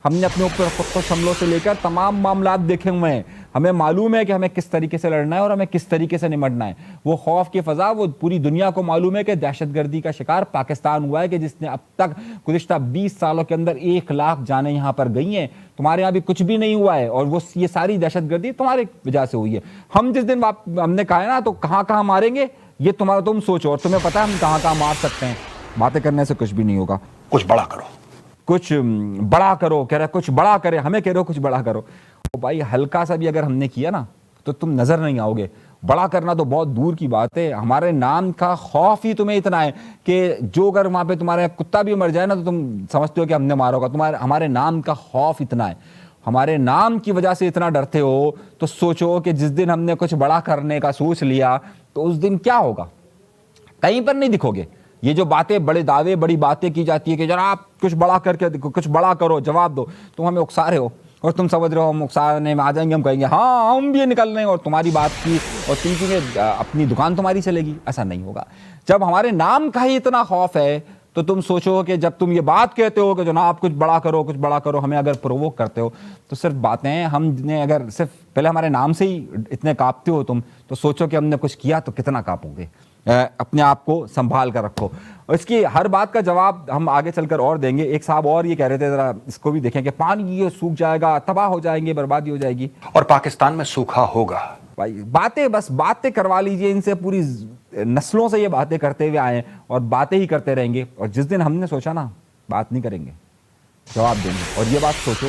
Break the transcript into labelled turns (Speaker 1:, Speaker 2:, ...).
Speaker 1: हमने अपने ऊपर खुदकुश हमलों से लेकर तमाम मामलात देखे हुए हैं। हमें मालूम है कि हमें किस तरीके से लड़ना है और हमें किस तरीके से निमटना है। वो खौफ की फ़ज़ा वो पूरी दुनिया को मालूम है कि दहशतगर्दी का शिकार पाकिस्तान हुआ है, कि जिसने अब तक गुज़िश्ता 20 सालों के अंदर 1 लाख जानें यहाँ पर गई हैं। तुम्हारे यहाँ भी कुछ भी नहीं हुआ है और वो ये सारी दहशतगर्दी तुम्हारी वजह से हुई है। हम जिस दिन हमने कहा है ना, तो कहाँ कहाँ मारेंगे ये तुम सोचो, और तुम्हें पता है हम कहाँ कहाँ मार सकते हैं। बातें करने से कुछ भी नहीं होगा।
Speaker 2: कुछ बड़ा करो,
Speaker 1: कुछ बड़ा करो, कह रहे कुछ बड़ा करे, हमें कह रहे हो कुछ बड़ा करो। तो भाई हल्का सा भी अगर हमने किया ना तो तुम नजर नहीं आओगे। बड़ा करना तो बहुत दूर की बात है। हमारे नाम का खौफ ही तुम्हें इतना है कि जो अगर वहां पे तुम्हारा कुत्ता भी मर जाए ना तो तुम समझते हो कि हमने मारा होगा। हमारे नाम का खौफ इतना है, हमारे नाम की वजह से इतना डरते हो। तो सोचो कि जिस दिन हमने कुछ बड़ा करने का सोच लिया तो उस दिन क्या होगा। कहीं पर नहीं दिखोगे। ये जो बातें, बड़े दावे, बड़ी बातें की जाती है कि जरा आप कुछ बड़ा करके देखो, कुछ बड़ा करो, जवाब दो। तुम हमें उकसा रहे हो और तुम समझ रहे हो हम उकसाने में आ जाएंगे, हम कहेंगे हाँ हम भी निकल रहे हैं और तुम्हारी बात की और थिंकिंग अपनी दुकान तुम्हारी चलेगी। ऐसा नहीं होगा। जब हमारे नाम का ही इतना खौफ है तो तुम सोचो कि जब तुम ये बात कहते हो कि जनाब कुछ बड़ा करो, कुछ बड़ा करो, हमें अगर प्रोवोक करते हो तो सिर्फ बातें, हमने अगर सिर्फ पहले हमारे नाम से ही इतने कांपते हो तुम, तो सोचो कि हमने कुछ किया तो कितना कांपोगे। अपने आप को संभाल कर रखो। और इसकी हर बात का जवाब हम आगे चलकर और देंगे। एक साहब और ये कह रहे थे, जरा इसको भी देखें कि पानी ये सूख जाएगा, तबाह हो जाएंगे, बर्बादी हो जाएगी
Speaker 2: और पाकिस्तान में सूखा होगा।
Speaker 1: भाई बातें, बस बातें करवा लीजिए इनसे। पूरी नस्लों से ये बातें करते हुए आए हैं और बातें ही करते रहेंगे। और जिस दिन हमने सोचा ना बात नहीं करेंगे, जवाब देंगे। और ये बात सोचो